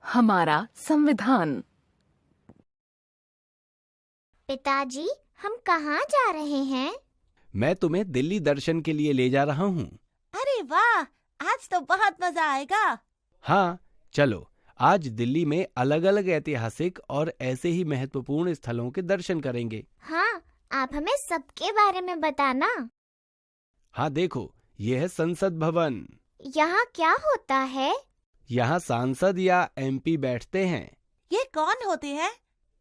हमारा संविधान। पिताजी, हम कहाँ जा रहे हैं? मैं तुम्हें दिल्ली दर्शन के लिए ले जा रहा हूँ। अरे वाह, आज तो बहुत मजा आएगा। हाँ, चलो आज दिल्ली में अलग अलग ऐतिहासिक और ऐसे ही महत्वपूर्ण स्थलों के दर्शन करेंगे। हाँ, आप हमें सबके बारे में बताना। हाँ देखो, ये है संसद भवन। यहाँ क्या होता है? यहाँ सांसद या एमपी बैठते हैं। ये कौन होते हैं?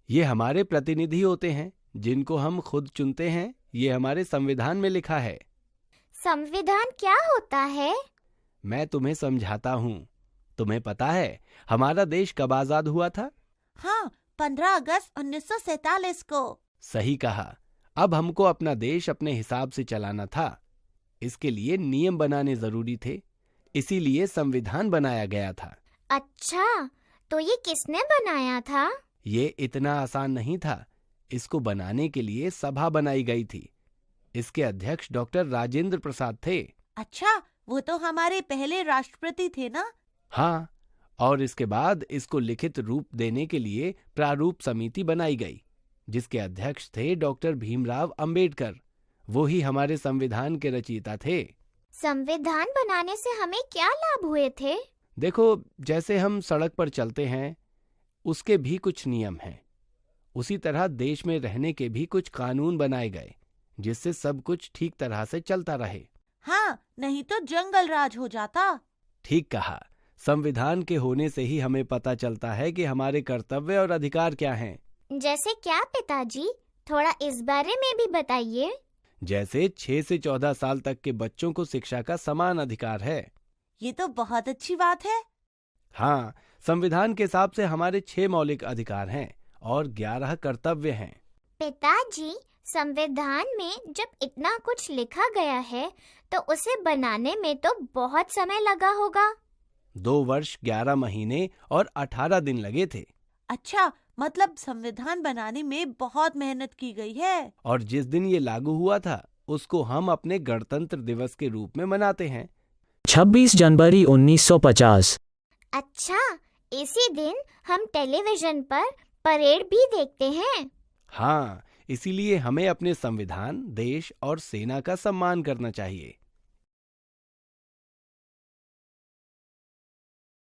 ये हमारे प्रतिनिधि होते हैं जिनको हम खुद चुनते हैं। ये हमारे संविधान में लिखा है। संविधान क्या होता है? मैं तुम्हें समझाता हूँ। तुम्हें पता है हमारा देश कब आजाद हुआ था? हाँ, 15 अगस्त 1947 को। सही कहा। अब हमको अपना देश अपने हिसाब से चलाना था। इसके लिए नियम बनाने जरूरी थे, इसीलिए संविधान बनाया गया था। अच्छा, तो ये किसने बनाया था? ये इतना आसान नहीं था। इसको बनाने के लिए सभा बनाई गई थी। इसके अध्यक्ष डॉक्टर राजेंद्र प्रसाद थे। अच्छा, वो तो हमारे पहले राष्ट्रपति थे ना? हाँ, और इसके बाद इसको लिखित रूप देने के लिए प्रारूप समिति बनाई गई, जिसके अध्यक्ष थे डॉक्टर भीमराव अंबेडकर। वो ही हमारे संविधान के रचयिता थे। संविधान बनाने से हमें क्या लाभ हुए थे? देखो, जैसे हम सड़क पर चलते हैं, उसके भी कुछ नियम हैं। उसी तरह देश में रहने के भी कुछ कानून बनाए गए, जिससे सब कुछ ठीक तरह से चलता रहे। हाँ, नहीं तो जंगल राज हो जाता। ठीक कहा। संविधान के होने से ही हमें पता चलता है कि हमारे कर्तव्य और अधिकार क्या हैं। जैसे क्या पिताजी? थोड़ा इस बारे में भी बताइए। जैसे 6 से 14 साल तक के बच्चों को शिक्षा का समान अधिकार है। ये तो बहुत अच्छी बात है। हाँ, संविधान के हिसाब से हमारे 6 मौलिक अधिकार हैं और 11 कर्तव्य हैं। पिताजी, संविधान में जब इतना कुछ लिखा गया है तो उसे बनाने में तो बहुत समय लगा होगा। 2 वर्ष 11 महीने और 18 दिन लगे थे। अच्छा, मतलब संविधान बनाने में बहुत मेहनत की गई है। और जिस दिन ये लागू हुआ था, उसको हम अपने गणतंत्र दिवस के रूप में मनाते हैं। 26 जनवरी 1950। अच्छा, इसी दिन हम टेलीविजन पर परेड भी देखते हैं। हाँ, इसीलिए हमें अपने संविधान, देश और सेना का सम्मान करना चाहिए।